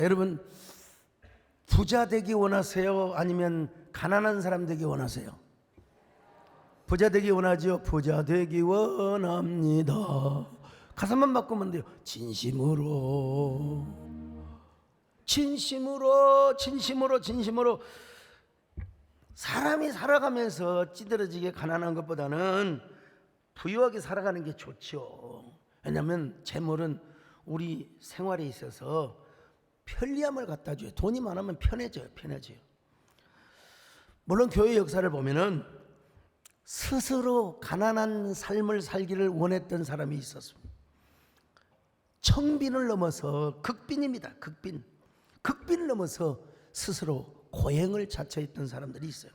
여러분, 부자 되기 원하세요? 아니면 가난한 사람 되기 원하세요? 부자 되기 원하죠? 부자 되기 원합니다. 가사만 바꾸면 돼요. 진심으로, 진심으로, 진심으로, 진심으로. 사람이 살아가면서 찌들어지게 가난한 것보다는 부유하게 살아가는 게 좋죠. 왜냐하면 재물은 우리 생활에 있어서 편리함을 갖다 줘요. 돈이 많으면 편해져요. 물론 교회 역사를 보면은 스스로 가난한 삶을 살기를 원했던 사람이 있었습니다. 청빈을 넘어서 극빈입니다. 극빈을 넘어서 스스로 고행을 자처했던 사람들이 있어요.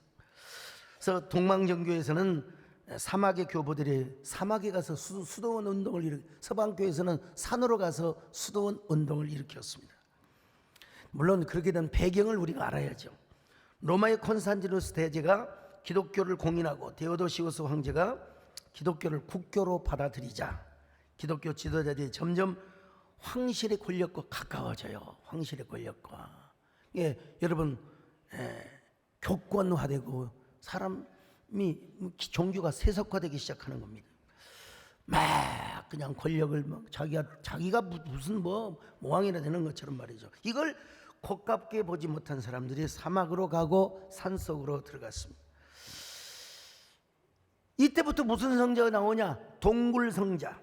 그래서 동방정교에서는 사막의 교보들이 사막에 가서 수도원 운동을 일으켜, 서방교에서는 산으로 가서 수도원 운동을 일으켰습니다. 물론 그렇게 된 배경을 우리가 알아야죠. 로마의 콘스탄티누스 대제가 기독교를 공인하고 데오도시우스 황제가 기독교를 국교로 받아들이자 기독교 지도자들이 점점 황실의 권력과 가까워져요. 황실의 권력과. 예, 여러분, 교권화되고 사람이 종교가 세속화되기 시작하는 겁니다. 막 그냥 권력을 막 자기가 무슨 뭐 모왕이나 되는 것처럼 말이죠. 이걸 고깝게 보지 못한 사람들이 사막으로 가고 산속으로 들어갔습니다. 이때부터 무슨 성자가 나오냐? 동굴성자.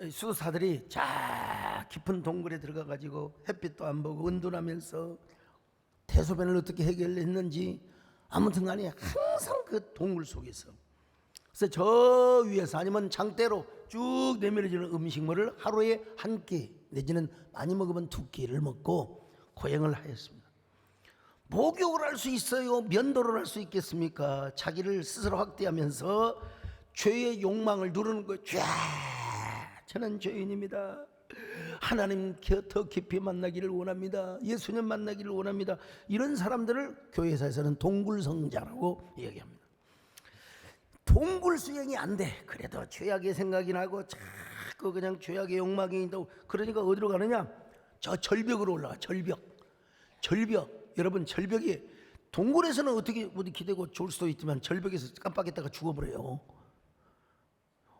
수도사들이 자 깊은 동굴에 들어가 가지고 햇빛도 안 보고 은둔하면서 대소변을 어떻게 해결했는지 아무튼 간에 항상 그 동굴 속에서, 그래서 저 위에서 아니면 장대로 쭉 내밀어지는 음식물을 하루에 한 끼 내지는 많이 먹으면 두 끼를 먹고 고행을 하였습니다. 목욕을 할 수 있어요? 면도를 할 수 있겠습니까? 자기를 스스로 확대하면서 죄의 욕망을 누르는 거예요. 저는 죄인입니다. 하나님 더 깊이 만나기를 원합니다. 예수님 만나기를 원합니다. 이런 사람들을 교회에서는 동굴성자라고 얘기합니다. 동굴 수행이 안 돼. 그래도 죄악의 생각이 나고 자꾸 그냥 죄악의 욕망이 있다고. 그러니까 어디로 가느냐? 저 절벽으로 올라가. 절벽. 여러분, 절벽이 동굴에서는 어떻게 어디 기대고 좋을 수도 있지만 절벽에서 깜빡했다가 죽어버려요.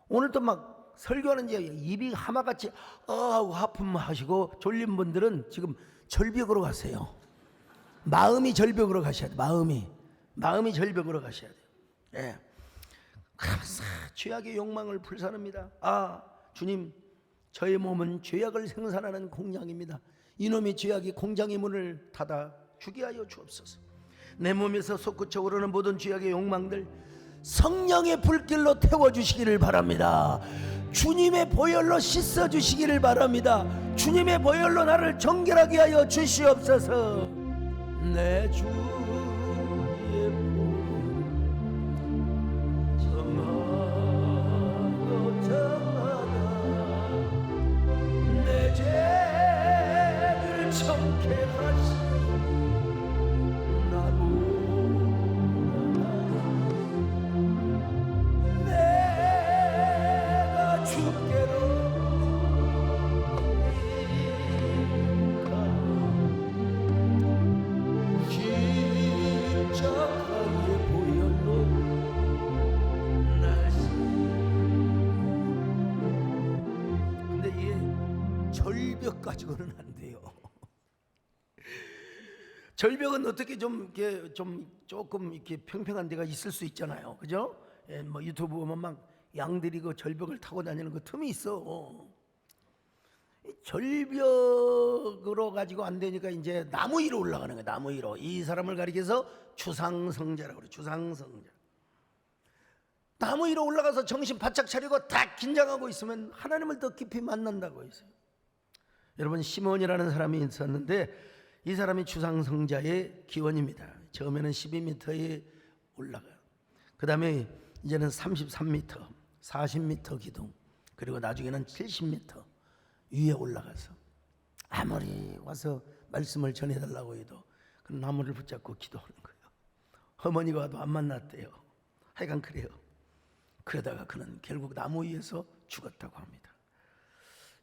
오늘도 막 설교하는 지 입이 하마같이 하품하시고 졸린 분들은 지금 절벽으로 가세요. 마음이 절벽으로 가셔야 돼요. 마음이 절벽으로 가셔야 돼요. 예. 항상 죄악의 욕망을 불사릅니다. 주님, 저의 몸은 죄악을 생산하는 공장입니다. 이놈의 죄악이 공장의 문을 닫아 주게 하여 주옵소서. 내 몸에서 솟구쳐 오르는 모든 죄악의 욕망들 성령의 불길로 태워주시기를 바랍니다. 주님의 보혈로 씻어주시기를 바랍니다. 주님의 보혈로 나를 정결하게 하여 주시옵소서. 내 주의 보혈 정하다 내 죄를 정케 하시고 절벽 가지고는 안 돼요. 절벽은 어떻게 좀 조금 이렇게 평평한 데가 있을 수 있잖아요, 그죠? 뭐 유튜브 보면 막 양들이 그 절벽을 타고 다니는 그 틈이 있어. 절벽으로 가지고 안 되니까 이제 나무 위로 올라가는 거야. 나무 위로. 이 사람을 가리켜서 주상성자라고 그래. 주상성자. 나무 위로 올라가서 정신 바짝 차리고 다 긴장하고 있으면 하나님을 더 깊이 만난다고 했어요. 여러분, 시몬이라는 사람이 있었는데 이 사람이 주상성자의 기원입니다. 처음에는 12m에 올라가요. 그 다음에 이제는 33m, 40m 기둥, 그리고 나중에는 70m 위에 올라가서 아무리 와서 말씀을 전해달라고 해도 그 나무를 붙잡고 기도하는 거예요. 어머니가 와도 안 만났대요. 하여간 그래요. 그러다가 그는 결국 나무 위에서 죽었다고 합니다.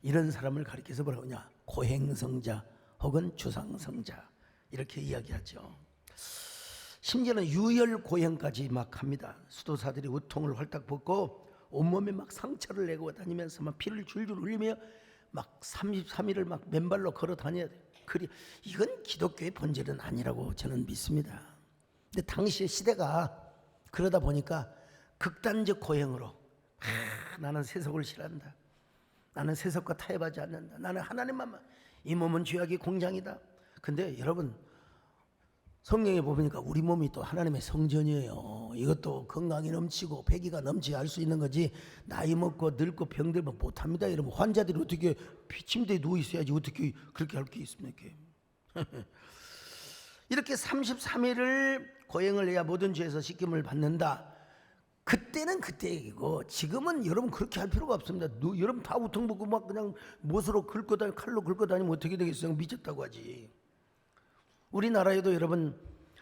이런 사람을 가리켜서 뭐라고 하냐? 고행성자 혹은 주상성자 이렇게 이야기하죠. 심지어는 유혈고행까지 막 합니다. 수도사들이 우통을 헐딱 벗고 온몸에 막 상처를 내고 다니면서 막 피를 줄줄 흘리며 막 33일을 막 맨발로 걸어 다녀야 돼요. 이건 기독교의 본질은 아니라고 저는 믿습니다. 근데 당시의 시대가 그러다 보니까 극단적 고행으로 나는 세속을 싫어한다. 나는 세속과 타협하지 않는다. 나는 하나님만, 이 몸은 죄악의 공장이다. 근데 여러분 성경에 보니까 우리 몸이 또 하나님의 성전이에요. 이것도 건강이 넘치고 패기가 넘치게 할 수 있는 거지, 나이 먹고 늙고 병들면 못합니다. 이러면 환자들이 어떻게 침대에 누워 있어야지 어떻게 그렇게 할 게 있습니까? 이렇게 33일을 고행을 해야 모든 죄에서 씻김을 받는다. 그때는 그때 얘기고 지금은 여러분 그렇게 할 필요가 없습니다. 여러분 다 우통 벗고 막 그냥 못으로 긁고 다니고 칼로 긁고 다니면 어떻게 되겠어요? 미쳤다고 하지. 우리나라에도 여러분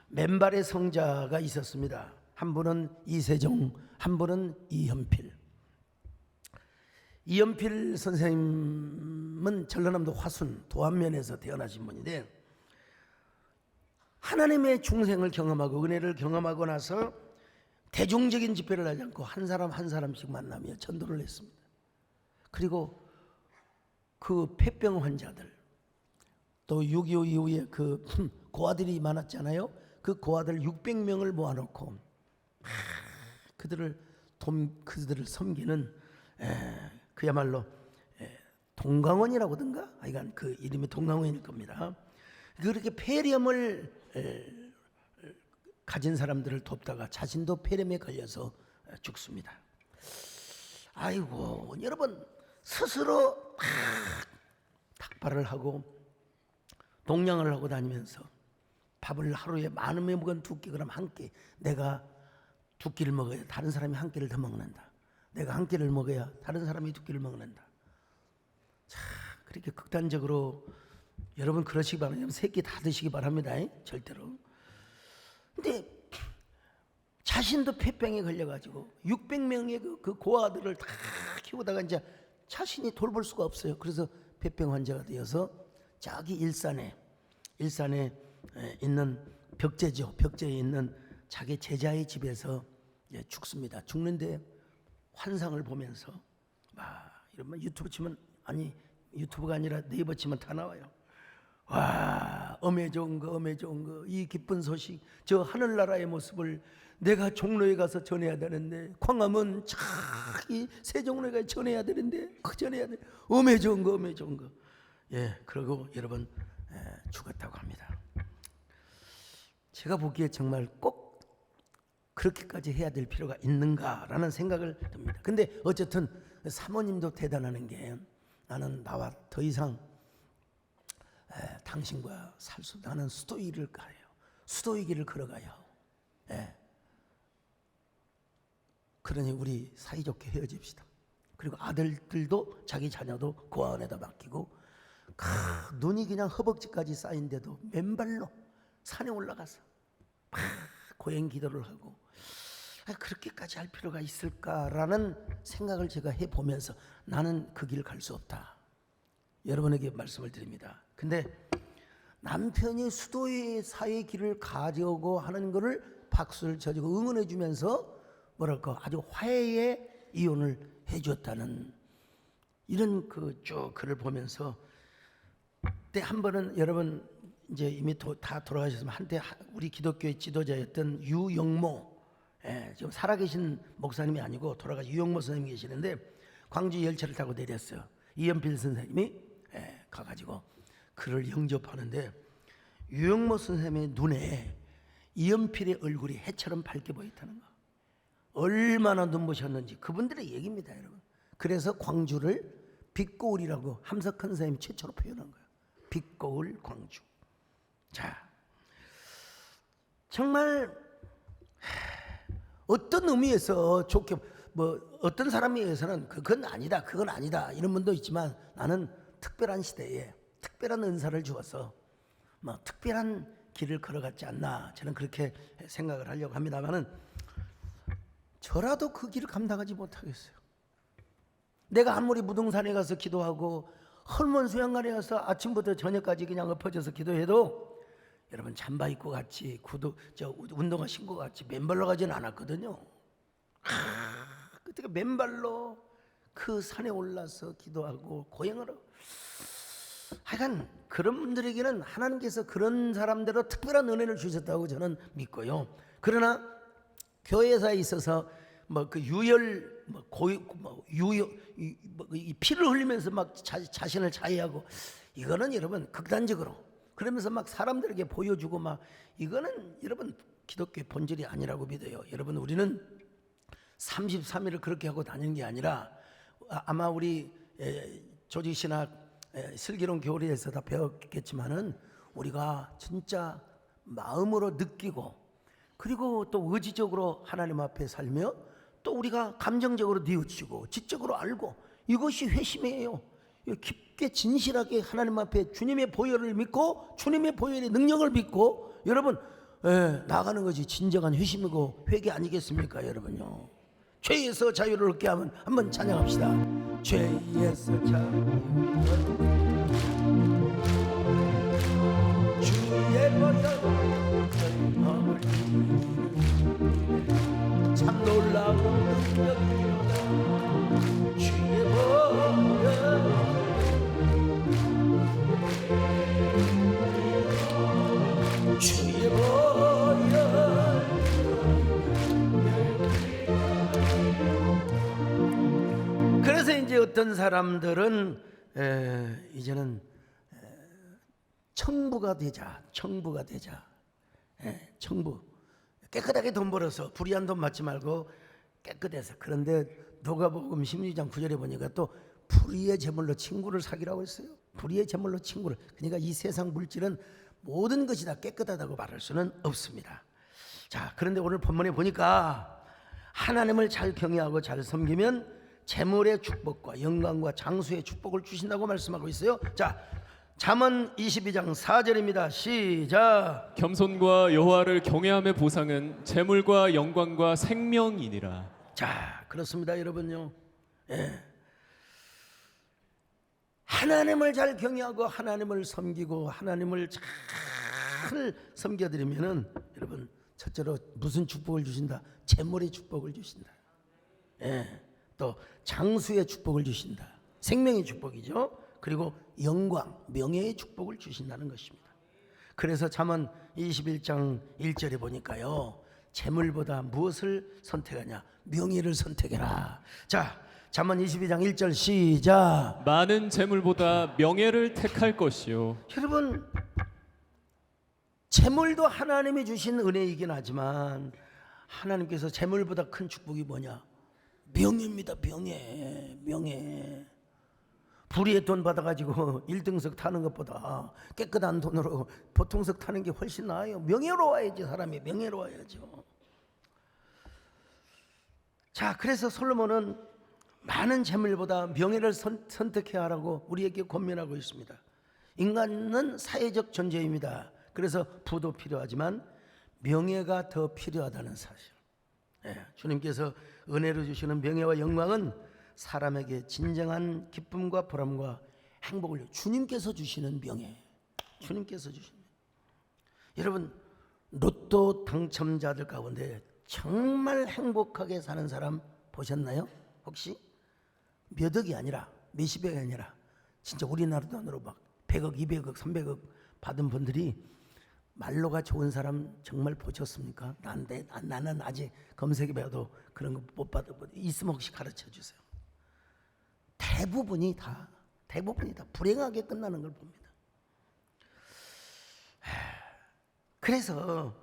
맨발의 성자가 있었습니다. 한 분은 이세종, 한 분은 이현필. 이현필 선생님은 전라남도 화순 도안면에서 태어나신 분인데 하나님의 중생을 경험하고 은혜를 경험하고 나서 대중적인 집회를 하지 않고 한 사람 한 사람씩 만나며 전도를 했습니다. 그리고 그 폐병 환자들, 또 6.25 이후에 그 고아들이 많았잖아요. 그 고아들 600명을 모아놓고 그들을 섬기는 그야말로 동강원이라고든가, 하여간 그 이름이 동강원일 겁니다. 그렇게 폐렴을 가진 사람들을 돕다가 자신도 폐렴에 걸려서 죽습니다. 아이고, 여러분 스스로 닭발을 하고 동냥을 하고 다니면서 밥을 하루에 많으면 먹은 2끼, 그럼 한 끼, 내가 2끼를 먹어야 다른 사람이 한 끼를 더 먹는다. 내가 한 끼를 먹어야 다른 사람이 2끼를 먹는다. 자, 그렇게 극단적으로 여러분 그러시기 바랍니다. 3끼 다 드시기 바랍니다. 절대로. 근데 자신도 폐병에 걸려가지고 600명의 그 고아들을 다 키우다가 이제 자신이 돌볼 수가 없어요. 그래서 폐병 환자가 되어서 저기 일산에 있는 벽제죠. 벽제에 있는 자기 제자의 집에서 죽습니다. 죽는데 환상을 보면서 이러면 유튜브 치면, 아니 유튜브가 아니라 네이버 치면 다 나와요. 와, 엄에 좋은 거, 이 기쁜 소식, 저 하늘나라의 모습을 내가 종로에 가서 전해야 되는데, 광화문 이 세종로에 전해야 되는데, 전해야 돼. 엄에 좋은 거. 그러고 여러분 죽었다고 합니다. 제가 보기에 정말 꼭 그렇게까지 해야 될 필요가 있는가라는 생각을 듭니다. 근데 어쨌든 사모님도 대단하는 게, 나는 나와 더 이상 당신과 살 수, 나는 수도이를 가요. 수도의 길을 걸어가요. 그러니 우리 사이좋게 헤어집시다. 그리고 아들들도 자기 자녀도 고아원에다 맡기고, 눈이 그냥 허벅지까지 쌓인데도 맨발로 산에 올라가서 고행 기도를 하고, 그렇게까지 할 필요가 있을까라는 생각을 제가 해보면서 나는 그 길 갈 수 없다, 여러분에게 말씀을 드립니다. 근데 남편이 수도의 사의 길을 가져오고 하는 것을 박수를 쳐주고 응원해 주면서 뭐랄까 아주 화해의 이혼을 해줬다는, 이런 쭉 글을 보면서 그때 한 번은, 여러분 이제 이미 다 돌아가셨지만 한때 우리 기독교의 지도자였던 유영모, 지금 살아계신 목사님이 아니고 돌아가신 유영모 선생님이 계시는데, 광주 열차를 타고 내렸어요. 이현필 선생님이 가가지고 그를 영접하는데, 유영모 선생님의 눈에 이현필의 얼굴이 해처럼 밝게 보였다는 거. 얼마나 눈부셨는지 그분들의 얘기입니다, 여러분. 그래서 광주를 빛거울이라고 함석헌 선생님이 최초로 표현한 거예요. 빛거울 광주. 자, 정말 어떤 의미에서 좋게, 어떤 사람에 의해서는 그건 아니다 이런 분도 있지만, 나는 특별한 시대에 특별한 은사를 주어서 특별한 길을 걸어갔지 않나, 저는 그렇게 생각을 하려고 합니다만은, 저라도 그 길을 감당하지 못하겠어요. 내가 아무리 무등산에 가서 기도하고 헐먼 수양관에 가서 아침부터 저녁까지 그냥 엎어져서 기도해도 여러분 잠바 입고 같이 운동화 신고 같이 맨발로 가지는 않았거든요. 그때 맨발로 그 산에 올라서 기도하고 고행을 하고, 하여간 그런 분들에게는 하나님께서 그런 사람대로 특별한 은혜를 주셨다고 저는 믿고요. 그러나 교회사에 있어서 뭐 그 유혈 이 피를 흘리면서 막 자신을 자해하고, 이거는 여러분 극단적으로 그러면서 막 사람들에게 보여주고 막, 이거는 여러분 기독교의 본질이 아니라고 믿어요. 여러분, 우리는 33일을 그렇게 하고 다니는 게 아니라, 아마 우리 조직신학 슬기로운 교리에서 다 배웠겠지만은, 우리가 진짜 마음으로 느끼고 그리고 또 의지적으로 하나님 앞에 살며, 또 우리가 감정적으로 뉘우치고 지적으로 알고, 이것이 회심이에요. 깊게 진실하게 하나님 앞에 주님의 보혈을 믿고 주님의 보혈의 능력을 믿고 여러분 나가는 것이 진정한 회심이고 회개 아니겠습니까? 여러분요, 죄에서 자유를 얻게 하면 한번 찬양합시다. 죄에서 자유, 주의 보혈 참 놀라운 능력이로다. 주의 보혈, 주의 보혈. 그래서 이제 어떤 사람들은 이제는 청부가 되자. 청부, 깨끗하게 돈 벌어서 불의한 돈 받지 말고 깨끗해서. 그런데 누가복음 16장 9절에 보니까 또 불의의 제물로 친구를 사귀라고 했어요. 불의의 제물로 친구를. 그러니까 이 세상 물질은 모든 것이 다 깨끗하다고 말할 수는 없습니다. 자, 그런데 오늘 본문에 보니까 하나님을 잘 경외하고 잘 섬기면 재물의 축복과 영광과 장수의 축복을 주신다고 말씀하고 있어요. 자, 잠언 22장 4절입니다. 시작. 겸손과 여호와를 경외함의 보상은 재물과 영광과 생명이니라. 자, 그렇습니다, 여러분요. 하나님을 잘 경외하고 하나님을 섬기고 하나님을 잘 섬겨드리면은 여러분, 첫째로 무슨 축복을 주신다? 재물의 축복을 주신다. 또 장수의 축복을 주신다. 생명의 축복이죠. 그리고 영광, 명예의 축복을 주신다는 것입니다. 그래서 잠언 21장 1절에 보니까요, 재물보다 무엇을 선택하냐? 명예를 선택해라. 자, 잠언 22장 1절 시작. 많은 재물보다 명예를 택할 것이요. 여러분, 재물도 하나님이 주신 은혜이긴 하지만 하나님께서 재물보다 큰 축복이 뭐냐? 명예입니다. 명예. 불의의 돈 받아가지고 1등석 타는 것보다 깨끗한 돈으로 보통석 타는 게 훨씬 나아요. 명예로워야지. 사람이 명예로워야죠. 자, 그래서 솔로몬은 많은 재물보다 명예를 선택해야 하라고 우리에게 권면하고 있습니다. 인간은 사회적 존재입니다. 그래서 부도 필요하지만 명예가 더 필요하다는 사실. 주님께서 은혜로 주시는 명예와 영광은 사람에게 진정한 기쁨과 보람과 행복을 주님께서 주시는 명예. 주님께서 주시는 명예. 여러분, 로또 당첨자들 가운데 정말 행복하게 사는 사람 보셨나요? 혹시? 몇 억이 아니라 몇십억이 아니라 진짜 우리나라 돈으로 막 100억, 200억, 300억 받은 분들이 말로가 좋은 사람 정말 보셨습니까? 나는 아직 검색해봐도 그런 거 못 받아. 있으면 혹시 가르쳐 주세요. 대부분이 다 불행하게 끝나는 걸 봅니다. 그래서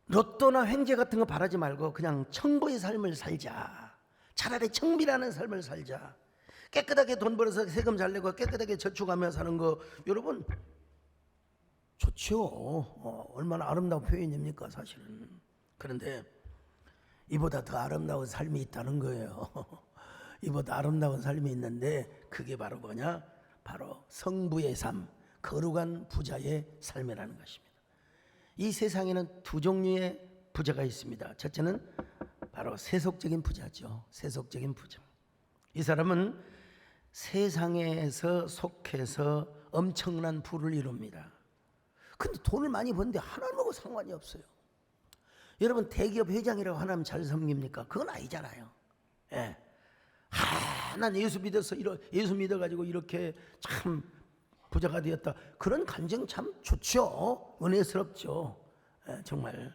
로또나 횡재 같은 거 바라지 말고 그냥 청부의 삶을 살자. 차라리 청비라는 삶을 살자. 깨끗하게 돈 벌어서 세금 잘 내고 깨끗하게 저축하며 사는 거 여러분 좋죠. 얼마나 아름다운 표현입니까, 사실은. 그런데 이보다 더 아름다운 삶이 있다는 거예요. 이보다 아름다운 삶이 있는데 그게 바로 뭐냐? 바로 성부의 삶, 거룩한 부자의 삶이라는 것입니다. 이 세상에는 두 종류의 부자가 있습니다. 첫째는 바로 세속적인 부자죠. 세속적인 부자. 이 사람은 세상에서 속해서 엄청난 부를 이룹니다. 근데 돈을 많이 버는데 하나님하고 상관이 없어요. 여러분 대기업 회장이라고 하나님 잘 섬깁니까? 그건 아니잖아요. 예. 난 예수 믿어서 예수 믿어가지고 이렇게 참 부자가 되었다. 그런 간증 참 좋죠. 은혜스럽죠. 예, 정말.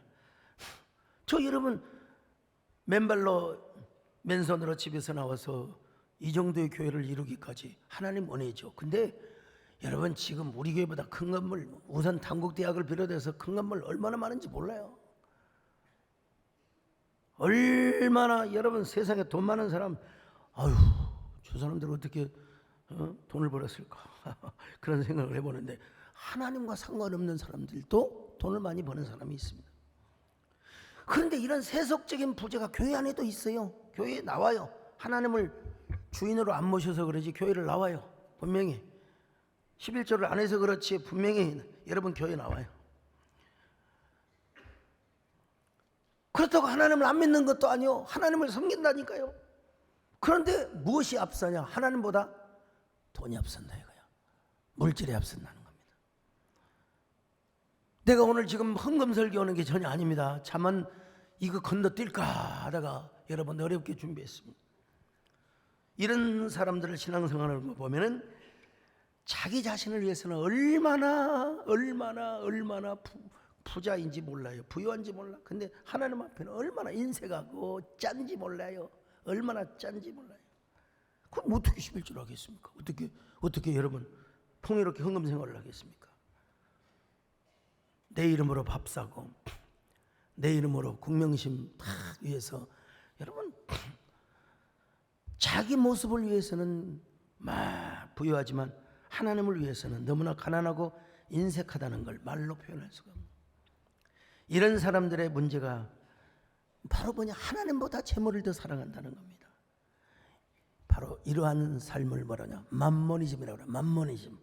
저 여러분 맨발로 맨손으로 집에서 나와서 이 정도의 교회를 이루기까지 하나님 은혜죠. 근데 여러분 지금 우리 교회보다 큰 건물, 우선 단국대학을 비롯해서 큰 건물 얼마나 많은지 몰라요. 얼마나 여러분 세상에 돈 많은 사람, 아유 저 사람들 어떻게 돈을 벌었을까 그런 생각을 해보는데 하나님과 상관없는 사람들도 돈을 많이 버는 사람이 있습니다. 그런데 이런 세속적인 부재가 교회 안에도 있어요. 교회에 나와요. 하나님을 주인으로 안 모셔서 그러지 교회를 나와요. 분명히 11조를 안 해서 그렇지 분명히 여러분 교회에 나와요. 그렇다고 하나님을 안 믿는 것도 아니요. 하나님을 섬긴다니까요. 그런데 무엇이 앞서냐? 하나님보다 돈이 앞선다 이거야. 물질이 앞선다는 겁니다. 내가 오늘 지금 헌금설교 오는 게 전혀 아닙니다. 차만 이거 건너뛸까 하다가 여러분 어렵게 준비했습니다. 이런 사람들을 신앙생활을 보면은 자기 자신을 위해서는 얼마나 부자인지 몰라요. 부유한지 몰라. 근데 하나님 앞에는 얼마나 인색하고 짠지 몰라요. 얼마나 짠지 몰라요. 그럼 어떻게 11조를 하겠습니까? 어떻게 여러분 풍요롭게 헌금 생활을 하겠습니까? 내 이름으로 밥 사고 내 이름으로 국명심 다 위해서 여러분 자기 모습을 위해서는 막 부유하지만 하나님을 위해서는 너무나 가난하고 인색하다는 걸 말로 표현할 수가 없는 이런 사람들의 문제가 바로 뭐냐? 하나님보다 재물을 더 사랑한다는 겁니다. 바로 이러한 삶을 뭐라냐? 맘모니즘이라고 그래요. 맘모니즘.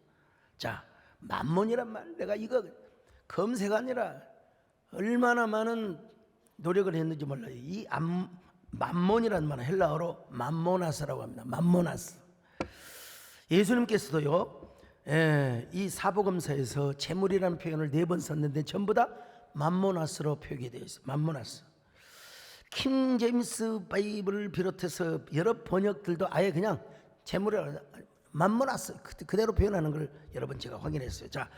자, 맘몬이란 말 내가 이거 검색하느라 얼마나 많은 노력을 했는지 몰라요. 이 맘몬이란 말은 헬라어로 맘모나스라고 합니다. 맘모나스. 예수님께서도요, 이 사복음서에서 재물이라는 표현을 4번 썼는데 전부 다 맘모나스로 표기되어 있어요. 맘모나스. 킹 제임스 바이블을 비롯해서 여러 번역들도 아예 그냥 재물을 맘모나스 그대로 표현하는 걸 여러분 제가 확인했어요. 자,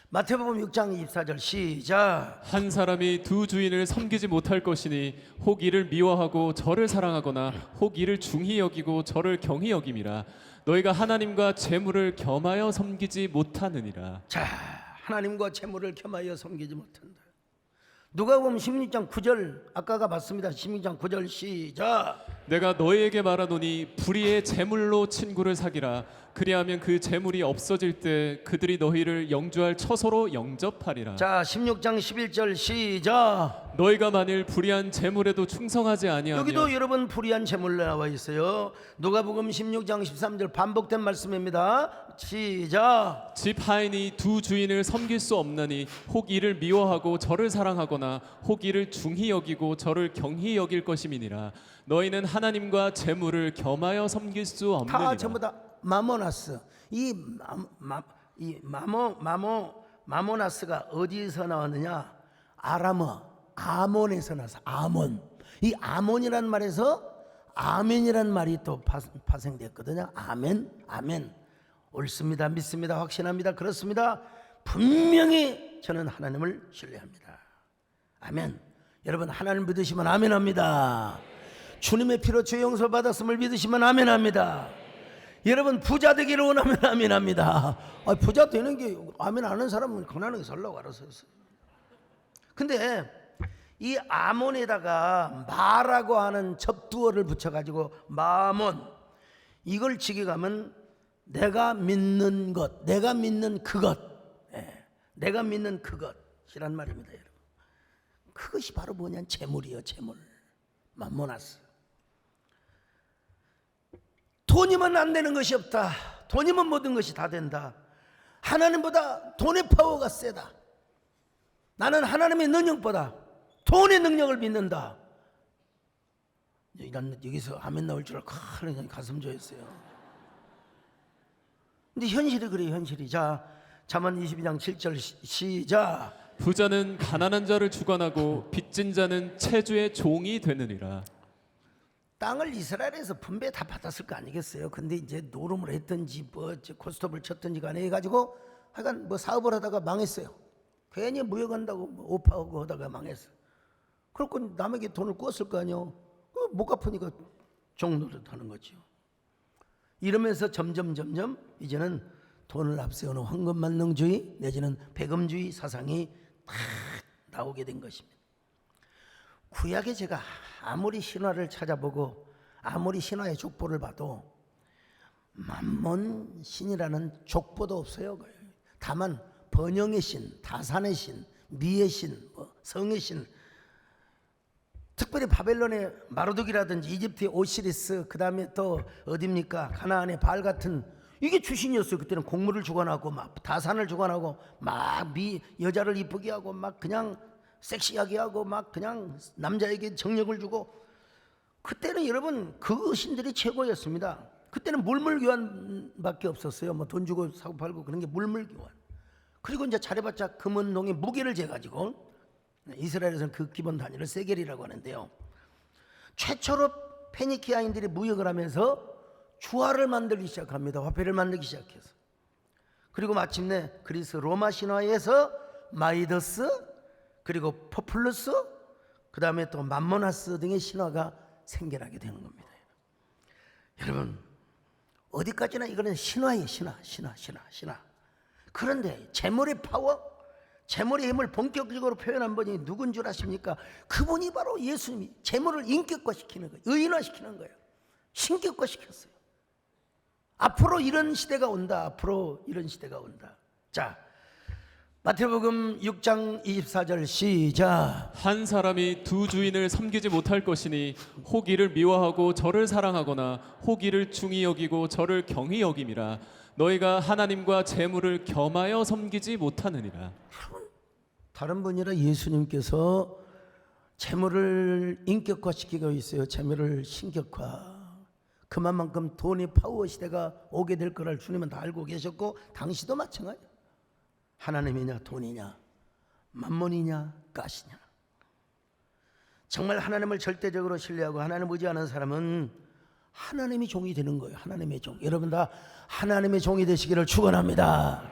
마태복음 6장 24절 시작. 한 사람이 두 주인을 섬기지 못할 것이니 혹 이를 미워하고 저를 사랑하거나 혹 이를 중히 여기고 저를 경히 여김이라. 너희가 하나님과 재물을 겸하여 섬기지 못하느니라. 자, 하나님과 재물을 겸하여 섬기지 못한다. 누가복음 16장 9절 아까가 맞습니다. 16장 9절 시작. 내가 너희에게 말하노니 불의의 재물로 친구를 사귀라. 그리하면 그 재물이 없어질 때 그들이 너희를 영주할 처소로 영접하리라. 자, 16장 11절 시작. 너희가 만일 불의한 재물에도 충성하지 아니하면 여기도 여러분 불의한 재물 나와 있어요. 누가복음 16장 13절 반복된 말씀입니다. 시작. 집 하인이 두 주인을 섬길 수 없나니 혹 이를 미워하고 저를 사랑하거나 혹 이를 중히 여기고 저를 경히 여길 것임이니라. 너희는 하나님과 재물을 겸하여 섬길 수 없느니라. 다 전부 다 마모나스. 이 마모나스가 어디서 나왔느냐? 아몬에서 나서 아몬. 이 아몬이란 말에서 아멘이란 말이 또 파생됐거든요. 아멘. 옳습니다. 믿습니다. 확신합니다. 그렇습니다. 분명히 저는 하나님을 신뢰합니다. 아멘. 여러분 하나님 믿으시면 아멘합니다. 주님의 피로 죄 용서 받았음을 믿으시면 아멘합니다. 여러분 부자 되기를 원하면 아멘합니다. 부자 되는 게 아멘 하는 사람은 가난하게 살라고 알아서 했어요. 근데 이 아몬에다가 마라고 하는 접두어를 붙여가지고 마몬, 이걸 직역하면 내가 믿는 것, 내가 믿는 그것, 내가 믿는 그것이란 말입니다. 여러분. 그것이 바로 뭐냐? 재물이요. 재물. 맘모나스. 돈이면 안 되는 것이 없다. 돈이면 모든 것이 다 된다. 하나님보다 돈의 파워가 세다. 나는 하나님의 능력보다 돈의 능력을 믿는다. 여기서 아멘 나올 줄 알고 가슴 조였어요. 근데 현실이 그래요, 현실이. 자, 잠언 22장 7절 시작. 부자는 가난한 자를 주관하고 빚진 자는 체주의 종이 되느니라. 땅을 이스라엘에서 분배 다 받았을 거 아니겠어요? 근데 이제 노름을 했든지 뭐 고스톱을 쳤든지 간에 해가지고 하여간 뭐 사업을 하다가 망했어요. 괜히 무역한다고 뭐 오파하고 하다가 망했어. 그렇고 남에게 돈을 꿨을 거 아니요. 못 갚으니까 종노릇 하는 거죠. 이러면서 점점 이제는 돈을 앞세우는 황금만능주의 내지는 배금주의 사상이 탁 나오게 된 것입니다. 구약에 제가 아무리 신화를 찾아보고 아무리 신화의 족보를 봐도 만몬 신이라는 족보도 없어요. 다만 번영의 신, 다산의 신, 미의 신, 성의 신, 특별히 바벨론의 마르둑이라든지 이집트의 오시리스, 그 다음에 또 어딥니까 가나안의 바알 같은 이게 주신이었어요. 그때는 곡물을 주관하고 막 다산을 주관하고 막 여자를 이쁘게 하고 막 그냥 섹시하게 하고 막 그냥 남자에게 정력을 주고, 그때는 여러분 그 신들이 최고였습니다. 그때는 물물교환밖에 없었어요. 뭐 돈 주고 사고 팔고 그런 게 물물교환. 그리고 이제 잘해봤자 금은동에 무게를 재가지고, 이스라엘에서는 그 기본 단위를 세겔이라고 하는데요. 최초로 페니키아인들이 무역을 하면서 주화를 만들기 시작합니다. 화폐를 만들기 시작해서. 그리고 마침내 그리스 로마 신화에서 마이더스, 그리고 포플루스, 그 다음에 또 맘모나스 등의 신화가 생겨나게 되는 겁니다. 여러분 어디까지나 이거는 신화예요. 신화. 그런데 재물의 파워, 재물의 힘을 본격적으로 표현한 분이 누군 줄 아십니까? 그분이 바로 예수님이 재물을 인격화시키는 거예요. 의인화시키는 거예요. 신격화시켰어요. 앞으로 이런 시대가 온다. 앞으로 이런 시대가 온다. 자, 마태복음 6장 24절 시작. 한 사람이 두 주인을 섬기지 못할 것이니 혹 이를 미워하고 저를 사랑하거나 혹 이를 중히 여기고 저를 경히 여김이라. 너희가 하나님과 재물을 겸하여 섬기지 못하느니라. 다른 분이라 예수님께서 재물을 인격화시키고 있어요. 재물을 신격화. 그만큼 돈의 파워 시대가 오게 될 거를 주님은 다 알고 계셨고 당시도 마찬가지예요. 하나님이냐 돈이냐 만몬이냐 가시냐. 정말 하나님을 절대적으로 신뢰하고 하나님을 의지하는 사람은 하나님의 종이 되는 거예요. 하나님의 종. 여러분 다 하나님의 종이 되시기를 축원합니다.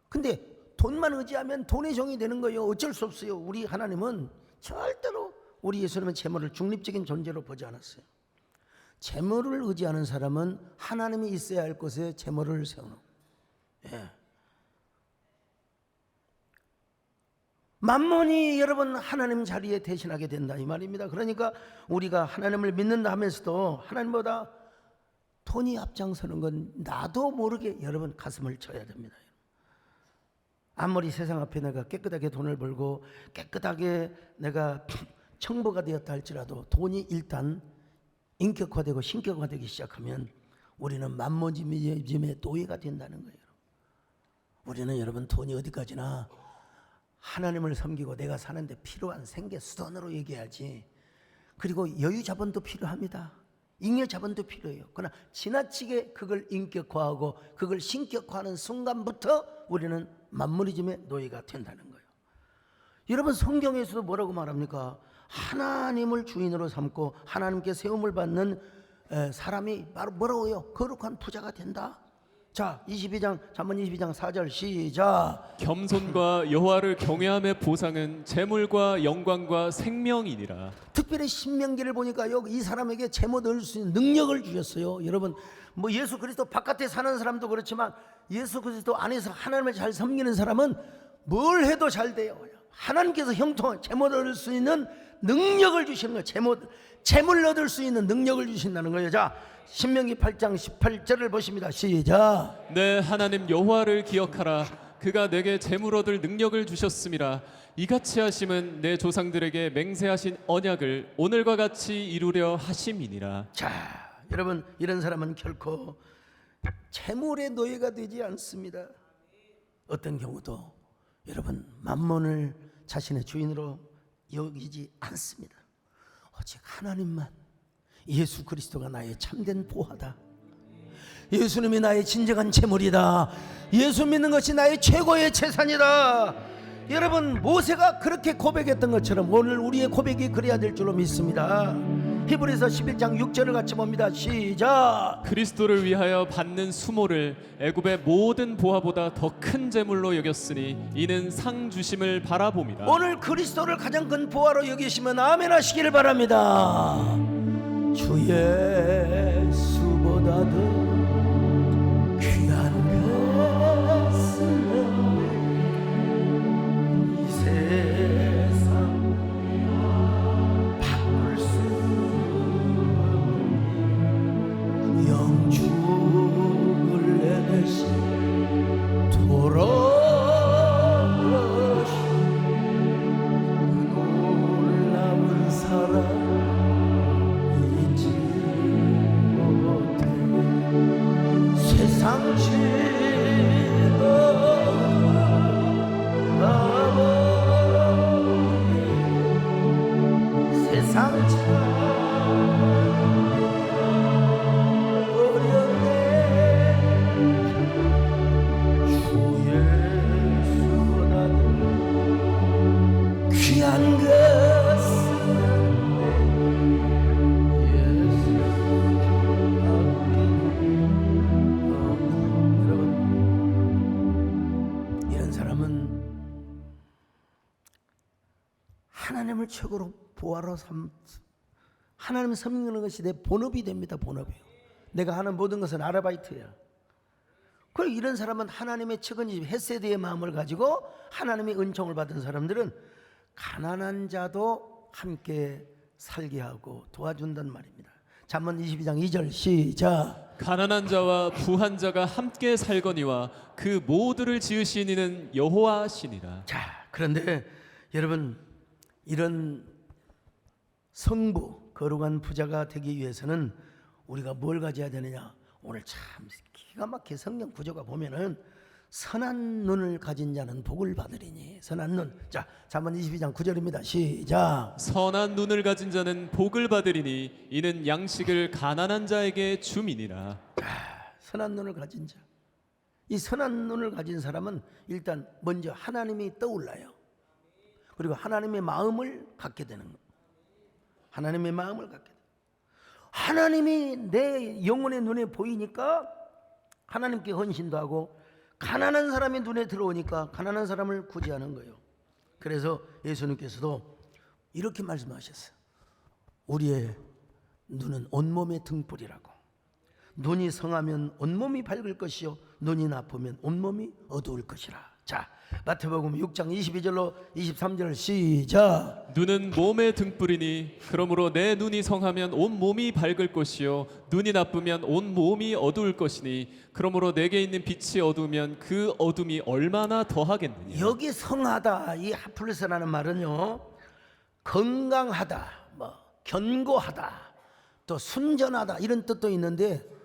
근데 돈만 의지하면 돈의 종이 되는 거예요. 어쩔 수 없어요. 우리 하나님은 절대로 우리 예수님은 재물을 중립적인 존재로 보지 않았어요. 재물을 의지하는 사람은 하나님이 있어야 할 곳에 재물을 세우는. 예. 만몬이 여러분 하나님 자리에 대신하게 된다 이 말입니다. 그러니까 우리가 하나님을 믿는다 하면서도 하나님보다 돈이 앞장서는 건 나도 모르게 여러분 가슴을 쳐야 됩니다. 아무리 세상 앞에 내가 깨끗하게 돈을 벌고 깨끗하게 내가 청부가 되었다 할지라도 돈이 일단 인격화되고 신격화되기 시작하면 우리는 만몬주의의 노예가 된다는 거예요. 우리는 여러분 돈이 어디까지나 하나님을 섬기고 내가 사는데 필요한 생계 수단으로 얘기하지. 그리고 여유 자본도 필요합니다. 잉여 자본도 필요해요. 그러나 지나치게 그걸 인격화하고 그걸 신격화하는 순간부터 우리는 만무리즘의 노예가 된다는 거예요. 여러분 성경에서도 뭐라고 말합니까? 하나님을 주인으로 삼고 하나님께 세움을 받는 사람이 바로 뭐라고요? 거룩한 부자가 된다. 자, 22장 잠언 22장 4절 시작. 겸손과 여호와를 경외함의 보상은 재물과 영광과 생명이니라. 특별히 신명기를 보니까요, 이 사람에게 재물 얻을 수 있는 능력을 주셨어요. 여러분, 뭐 예수 그리스도 바깥에 사는 사람도 그렇지만 예수 그리스도 안에서 하나님을 잘 섬기는 사람은 뭘 해도 잘 돼요. 하나님께서 형통한 재물 얻을 수 있는 능력을 주시는 거예요. 재물 얻을 수 있는 능력을 주신다는 거예요. 자, 신명기 8장 18절을 보십니다. 시작. 내 하나님 여호와를 기억하라. 그가 내게 재물 얻을 능력을 주셨음이라. 이같이 하심은 내 조상들에게 맹세하신 언약을 오늘과 같이 이루려 하심이니라. 자, 여러분 이런 사람은 결코 재물의 노예가 되지 않습니다. 어떤 경우도 여러분 만몬을 자신의 주인으로 여기지 않습니다. 오직 하나님만, 예수 그리스도가 나의 참된 보화다. 예수님이 나의 진정한 재물이다. 예수 믿는 것이 나의 최고의 재산이다. 여러분, 모세가 그렇게 고백했던 것처럼 오늘 우리의 고백이 그래야 될 줄로 믿습니다. 히브리서 11장 6절을 같이 봅니다. 시작. 그리스도를 위하여 받는 수모를 애굽의 모든 보화보다 더 큰 재물로 여겼으니 이는 상 주심을 바라봅니다. 오늘 그리스도를 가장 큰 보화로 여기시면 아멘 하시기를 바랍니다. 주 예수보다도 귀한 것은 이 세상 바꿀 수 없는 영주를 내내신 돌아오신 놀라운 사랑 잊지 못해. 세상 즐거워 세상 어려운데 주 예수보다도 귀한 것은 예수 여러분, 이런 사람은 하나님을 최고로 보아로 하나님 섬기는 것이 내 본업이 됩니다. 본업이요. 내가 하는 모든 것은 아르바이트야. 그리고 이런 사람은 하나님의 측은지 헤세드의 마음을 가지고 하나님의 은총을 받은 사람들은 가난한 자도 함께 살게 하고 도와준단 말입니다. 잠언 22장 2절 시작. 가난한 자와 부한 자가 함께 살거니와 그 모두를 지으신 이는 여호와시니라. 자, 그런데 여러분, 이런 성부 거룩한 부자가 되기 위해서는 우리가 뭘 가져야 되느냐? 오늘 참 기가 막히게 성경 구조가 보면은 선한 눈을 가진 자는 복을 받으리니. 선한 눈. 자, 잠언 22장 9절입니다. 시작. 선한 눈을 가진 자는 복을 받으리니 이는 양식을 가난한 자에게 줌이니라. 자, 선한 눈을 가진 자. 이 선한 눈을 가진 사람은 일단 먼저 하나님이 떠올라요. 그리고 하나님의 마음을 갖게 되는 거예요. 하나님의 마음을 갖게 돼요. 하나님이 내 영혼의 눈에 보이니까 하나님께 헌신도 하고, 가난한 사람의 눈에 들어오니까 가난한 사람을 구제하는 거예요. 그래서 예수님께서도 이렇게 말씀하셨어요. 우리의 눈은 온몸의 등불이라고. 눈이 성하면 온몸이 밝을 것이요 눈이 나쁘면 온몸이 어두울 것이라. 자, 마태복음 6장 22절로 23절 시작. 눈은 몸의 등불이니 그러므로 내 눈이 성하면 온 몸이 밝을 것이요 눈이 나쁘면 온 몸이 어두울 것이니 그러므로 내게 있는 빛이 어두우면 그 어둠이 얼마나 더하겠느냐. 여기 성하다, 이 하플레스라는 말은요, 건강하다, 뭐 견고하다, 또 순전하다 이런 뜻도 있는데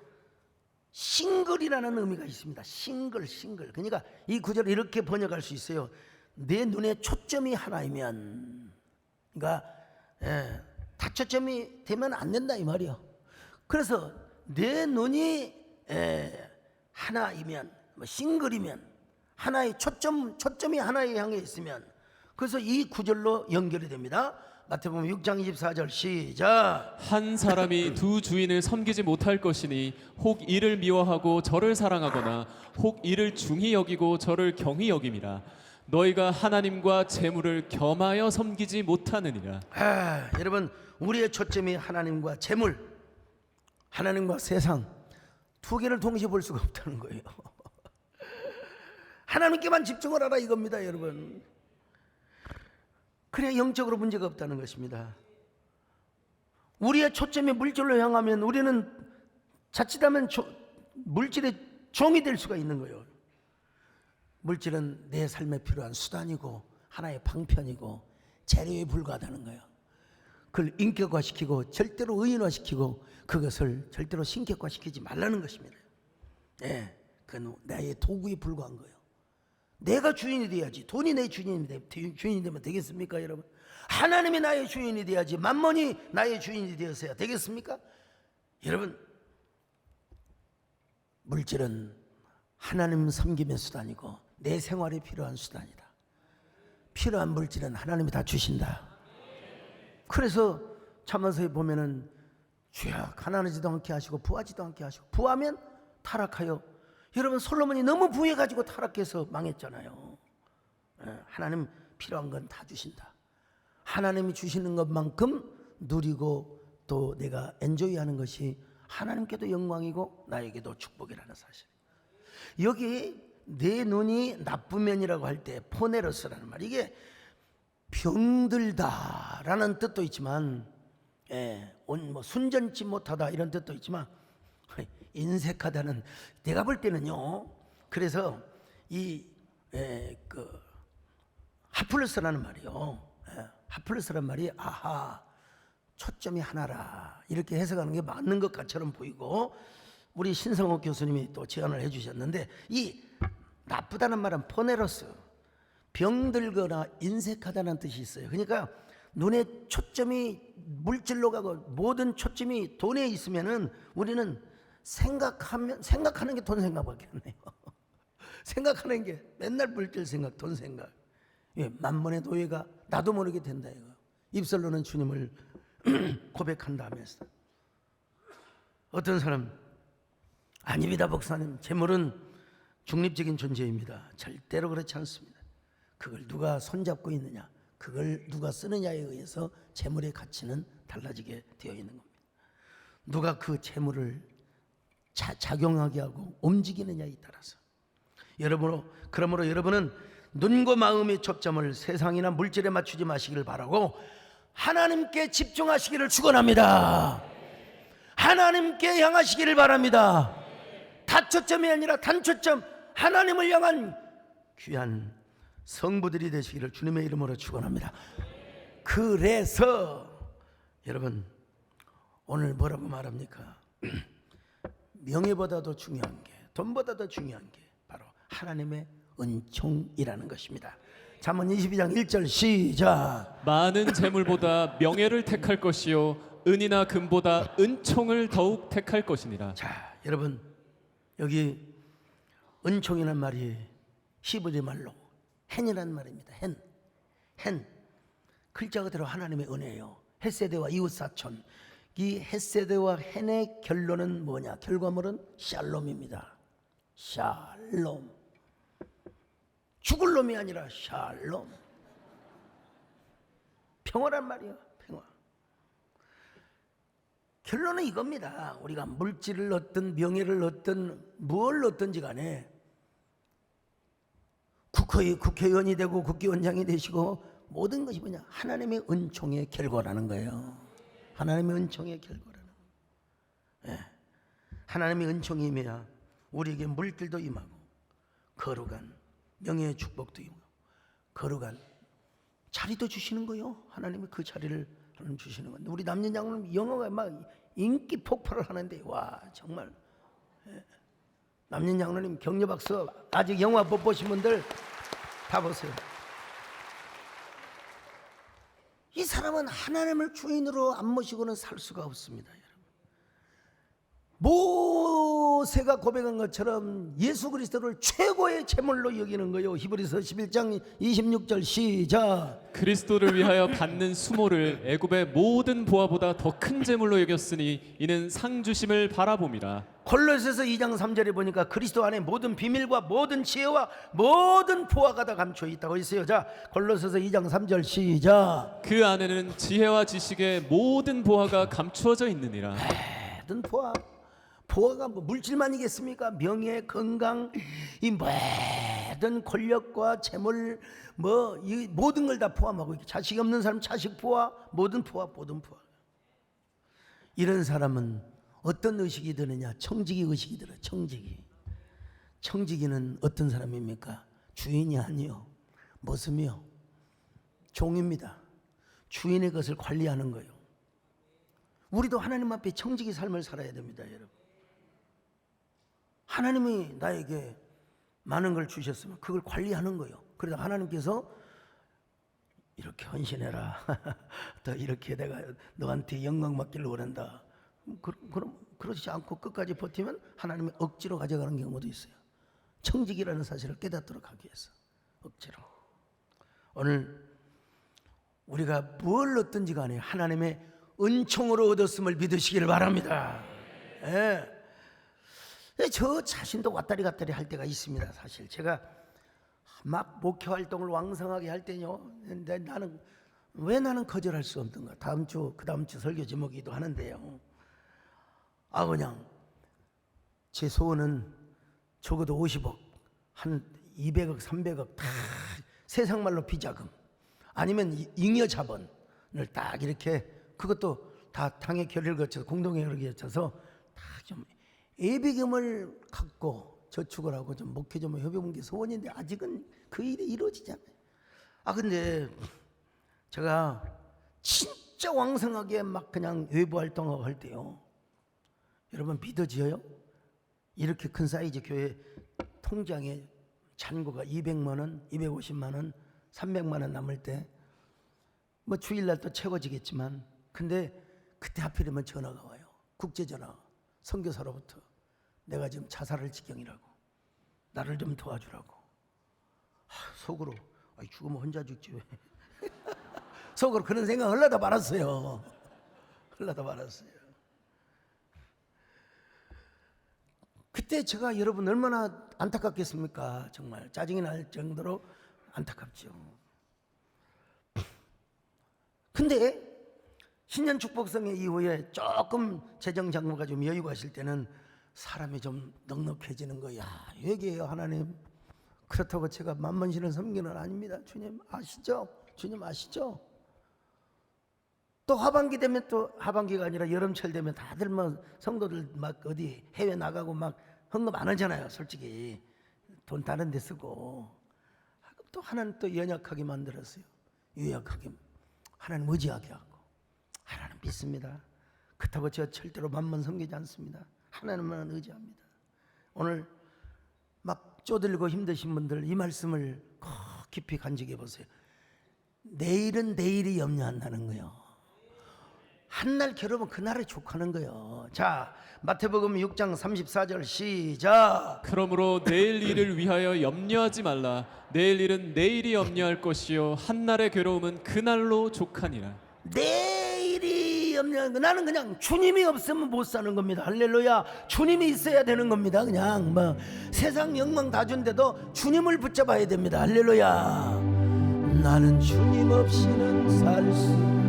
싱글이라는 의미가 있습니다. 싱글. 그러니까 이 구절을 이렇게 번역할 수 있어요. 내 눈에 초점이 하나이면, 그러니까 다 초점이 되면 안 된다 이 말이요. 그래서 내 눈이 하나이면, 뭐 싱글이면, 하나의 초점이 하나에 향해 있으면, 그래서 이 구절로 연결이 됩니다. 마태복음 6장 24절 시작. 한 사람이 두 주인을 섬기지 못할 것이니 혹 이를 미워하고 저를 사랑하거나 혹 이를 중히 여기고 저를 경히 여김이라. 너희가 하나님과 재물을 겸하여 섬기지 못하느니라. 여러분, 우리의 초점이 하나님과 재물, 하나님과 세상 두 개를 동시에 볼 수가 없다는 거예요. 하나님께만 집중을 하라 이겁니다, 여러분. 그래야 영적으로 문제가 없다는 것입니다. 우리의 초점이 물질로 향하면 우리는 자칫하면 물질의 종이 될 수가 있는 거예요. 물질은 내 삶에 필요한 수단이고 하나의 방편이고 재료에 불과하다는 거예요. 그걸 인격화시키고 절대로 의인화시키고 그것을 절대로 신격화시키지 말라는 것입니다. 그건 나의 도구에 불과한 거예요. 내가 주인이 돼야지. 돈이 내 주인이 되면 되겠습니까, 여러분? 하나님이 나의 주인이 돼야지. 만몬이 나의 주인이 되었어야 되겠습니까? 여러분, 물질은 하나님 섬김의 수단이고 내 생활에 필요한 수단이다. 필요한 물질은 하나님이 다 주신다. 그래서 잠언서에 보면은 주야 가난하지도 않게 하시고 부하지도 않게 하시고, 부하면 타락하여, 여러분 솔로몬이 너무 부해가지고 타락해서 망했잖아요. 하나님 필요한 건 다 주신다. 하나님이 주시는 것만큼 누리고 또 내가 엔조이하는 것이 하나님께도 영광이고 나에게도 축복이라는 사실. 여기 내 눈이 나쁘면이라고 할 때 포네로스라는 말, 이게 병들다라는 뜻도 있지만, 뭐 순전치 못하다 이런 뜻도 있지만, 인색하다는, 내가 볼 때는요. 그래서 이 하플러스라는 말이요. 하플러스라는 말이 아하 초점이 하나라 이렇게 해석하는 게 맞는 것 같처럼 보이고, 우리 신성옥 교수님이 또 제안을 해주셨는데, 이 나쁘다는 말은 포네로스, 병들거나 인색하다는 뜻이 있어요. 그러니까 눈에 초점이 물질로 가고 모든 초점이 돈에 있으면은 우리는 생각하는 게 돈 생각밖에 안 해요. 생각하는 게 맨날 물질 생각, 돈 생각. 만mon의 노예가 나도 모르게 된다 이거. 입술로는 주님을 고백한다면서. 어떤 사람, 아닙니다 목사님, 재물은 중립적인 존재입니다. 절대로 그렇지 않습니다. 그걸 누가 손잡고 있느냐, 그걸 누가 쓰느냐에 의해서 재물의 가치는 달라지게 되어 있는 겁니다. 누가 그 재물을 작용하게 하고 움직이느냐에 따라서. 그러므로 여러분은 눈과 마음의 초점을 세상이나 물질에 맞추지 마시기를 바라고 하나님께 집중하시기를 축원합니다. 하나님께 향하시기를 바랍니다. 다초점이 아니라 단초점, 하나님을 향한 귀한 성부들이 되시기를 주님의 이름으로 축원합니다. 그래서 여러분 오늘 뭐라고 말합니까? 명예보다도 중요한 게, 돈보다도 중요한 게 바로 하나님의 은총이라는 것입니다. 잠언 22장 1절 시작. 많은 재물보다 명예를 택할 것이요 은이나 금보다 은총을 더욱 택할 것이니라. 자, 여러분 여기 은총이라는 말이 히브리 말로 헨이라는 말입니다. 헨 글자 그대로 하나님의 은혜예요. 헷세대와 이웃 사촌, 이 헷세대와 헨의 결론은 뭐냐? 결과물은 샬롬입니다. 샬롬. 죽을 놈이 아니라 샬롬. 평화란 말이야. 평화. 결론은 이겁니다. 우리가 물질을 얻든 명예를 얻든 뭘 얻든지 간에 국회의원이 되고 국회의원장이 되시고 모든 것이 뭐냐? 하나님의 은총의 결과라는 거예요. 하나님의 은총의 결과라는 거예요. 하나님의 은총이 임해야 우리에게 물질도 임하고 거룩한 명예의 축복도 임하고 거룩한 자리도 주시는 거예요. 하나님이 그 자리를 하나님 주시는 건데, 우리 남녀장로는 영어가 막 인기 폭발을 하는데 와 정말 남녀장로님 격려박수. 아직 영화 못 보신 분들 다 보세요. 이 사람은 하나님을 주인으로 안 모시고는 살 수가 없습니다. 모세가 고백한 것처럼 예수 그리스도를 최고의 제물로 여기는 거예요. 히브리서 11장 26절 시작. 그리스도를 위하여 받는 수모를 애굽의 모든 보화보다 더 큰 제물로 여겼으니 이는 상 주심을 바라봄이라. 골로새서 2장 3절에 보니까 그리스도 안에 모든 비밀과 모든 지혜와 모든 보화가 다 감춰 있다고 있어요. 자, 골로새서 2장 3절 시작. 그 안에는 지혜와 지식의 모든 보화가 감추어져 있느니라. 모든 보화가 뭐 물질만이겠습니까? 명예, 건강, 이 모든 권력과 재물, 뭐 이 모든 걸 다 포함하고 있고, 자식 없는 사람 자식 포화, 모든 포화. 이런 사람은 어떤 의식이 드느냐? 청지기 의식이 들어요. 청지기는 어떤 사람입니까? 주인이 아니요, 머슴이요, 종입니다. 주인의 것을 관리하는 거예요. 우리도 하나님 앞에 청지기 삶을 살아야 됩니다, 여러분. 하나님이 나에게 많은 걸 주셨으면 그걸 관리하는 거예요. 그래서 하나님께서 이렇게 헌신해라. 더 이렇게 내가 너한테 영광 받기를 원한다. 그렇지 않고 끝까지 버티면 하나님이 억지로 가져가는 경우도 있어요. 청직이라는 사실을 깨닫도록 하기 위해서 억지로. 오늘 우리가 뭘 얻든지 간에 하나님의 은총으로 얻었음을 믿으시기를 바랍니다. 예. 저 자신도 왔다리 갔다리 할 때가 있습니다. 사실 제가 막 목회 활동을 왕성하게 할 때요, 나는 왜 나는 거절할 수 없는가. 다음 주 그 다음 주 설교 제목이기도 하는데요. 그냥 제 소원은 적어도 50억, 한 200억, 300억 다 세상 말로 비자금, 아니면 잉여 자본을 딱 이렇게, 그것도 다 당의 결의를 거쳐서 공동의 결의를 거쳐서 다 좀 예비금을 갖고 저축을 하고 좀 목회 좀 해보는 게 소원인데 아직은 그 일이 이루어지잖아요. 근데 제가 진짜 왕성하게 막 그냥 외부 활동하고 할 때요, 여러분 믿어지어요? 이렇게 큰 사이즈 교회 통장에 잔고가 200만 원, 250만 원, 300만 원 남을 때, 뭐 주일날 또 채워지겠지만, 근데 그때 하필이면 전화가 와요. 국제전화. 선교사로부터 내가 지금 자살할 지경이라고, 나를 좀 도와주라고. 속으로 죽으면 혼자 죽지 왜. 속으로 그런 생각 흘러다 말았어요. 흘러다 말았어요. 그때 제가 여러분 얼마나 안타깝겠습니까? 정말 짜증이 날 정도로 안타깝죠. 근데 신년 축복성회 이후에 조금 재정 장모가 좀 여유가 있을 때는 사람이 좀 넉넉해지는 거야. 회개해요 하나님. 그렇다고 제가 만만신을 섬기는 건 아닙니다. 주님 아시죠? 주님 아시죠? 또 하반기 되면, 또 하반기가 아니라 여름철 되면 다들 뭐 성도들 막 어디 해외 나가고 막 헌금 안 하잖아요. 솔직히 돈 다른 데 쓰고. 또 하나는 또 연약하게 만들었어요. 유약하게. 하나님 의지하게 하고. 하나님 믿습니다. 그렇다고 제가 절대로 만만 섬기지 않습니다. 하나님만 의지합니다. 오늘 막 쪼들고 힘드신 분들 이 말씀을 깊이 간직해 보세요. 내일은 내일이 염려한다는 거예요. 한날 괴로우면 그날에 족하는 거예요. 자, 마태복음 6장 34절 시작. 그러므로 내일 일을 위하여 염려하지 말라. 내일 일은 내일이 염려할 것이요 한날의 괴로움은 그날로 족하니라. 내일이 염려하는 거. 나는 그냥 주님이 없으면 못 사는 겁니다. 할렐루야. 주님이 있어야 되는 겁니다. 그냥 뭐 세상 영광 다 준데도 주님을 붙잡아야 됩니다. 할렐루야. 나는 주님 없이는 살 수 없습니다.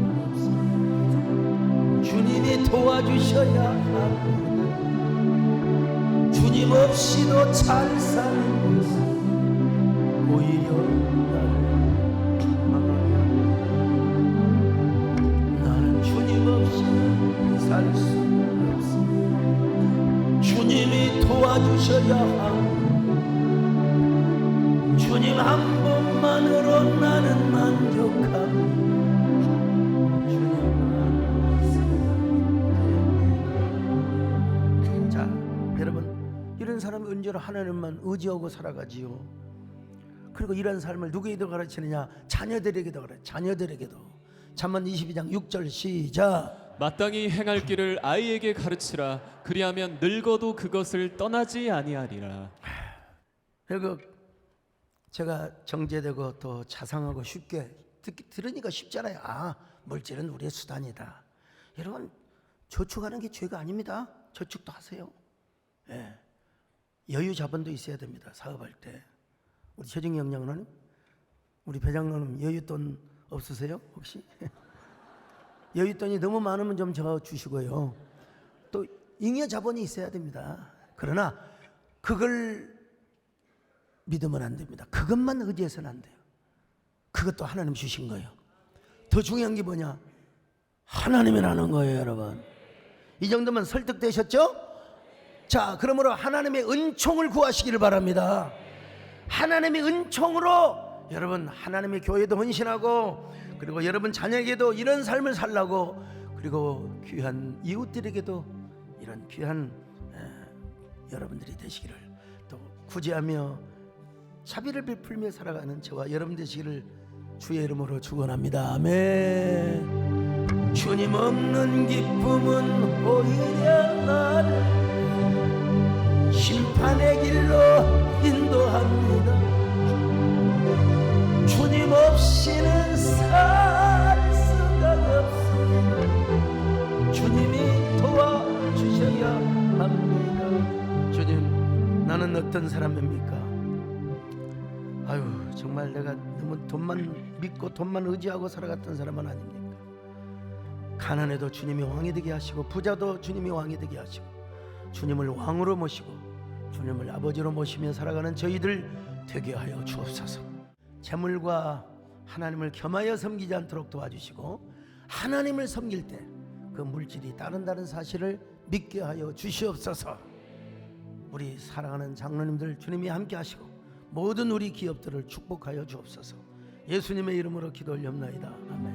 주님이 도와주셔야 합니다. 주님 없이도 잘 사는 것은 오히려 나를 방황하게 합니다. 나는 주님 없이는 살 수 없습니다. 주님이 도와주셔야 합니다. 주님 한 번만으로 나는 만족합니다. 자, 여러분, 이런 사람이 언제나 하나님만 의지하고 살아가지요. 그리고 이런 삶을 누구에게도 가르치느냐? 자녀들에게도 가르쳐. 자녀들에게도. 잠언 22장 6절 시작. 마땅히 행할 길을 아이에게 가르치라. 그리하면 늙어도 그것을 떠나지 아니하리라. 그리고 제가 정제되고 또 자상하고 쉽게 들으니까 쉽잖아요. 물질은 우리의 수단이다. 여러분, 저축하는 게 죄가 아닙니다. 저축도 하세요. 예. 여유 자본도 있어야 됩니다. 사업할 때. 우리 최정희 영장로님, 우리 배장로님 여윳돈 없으세요? 혹시? 여윳돈이 너무 많으면 좀 저 주시고요. 또 잉여 자본이 있어야 됩니다. 그러나 그걸 믿으면 안 됩니다. 그것만 의지해서는 안 돼요. 그것도 하나님 주신 거예요. 더 중요한 게 뭐냐? 하나님이라는 거예요, 여러분. 이 정도면 설득되셨죠? 자, 그러므로 하나님의 은총을 구하시기를 바랍니다. 하나님의 은총으로 여러분 하나님의 교회도 헌신하고, 그리고 여러분 자녀에게도 이런 삶을 살라고, 그리고 귀한 이웃들에게도 이런 귀한 여러분들이 되시기를 또 구제하며 자비를 베풀며 살아가는 저와 여러분 되시기를 주의 이름으로 축원합니다. 아멘. 주님 없는 기쁨은 오히려 나를 심판의 길로 인도합니다. 주님 없이는 살 수가 없습니다. 주님이 도와주셔야 합니다. 주님, 나는 어떤 사람입니까? 아유, 정말 내가 너무 돈만 믿고 돈만 의지하고 살아갔던 사람은 아닙니까? 가난해도 주님이 왕이 되게 하시고 부자도 주님이 왕이 되게 하시고 주님을 왕으로 모시고 주님을 아버지로 모시며 살아가는 저희들 되게 하여 주옵소서. 재물과 하나님을 겸하여 섬기지 않도록 도와주시고 하나님을 섬길 때 그 물질이 따른다는 사실을 믿게 하여 주시옵소서. 우리 사랑하는 장로님들 주님이 함께 하시고 모든 우리 기업들을 축복하여 주옵소서. 예수님의 이름으로 기도 올렸나이다. 아멘.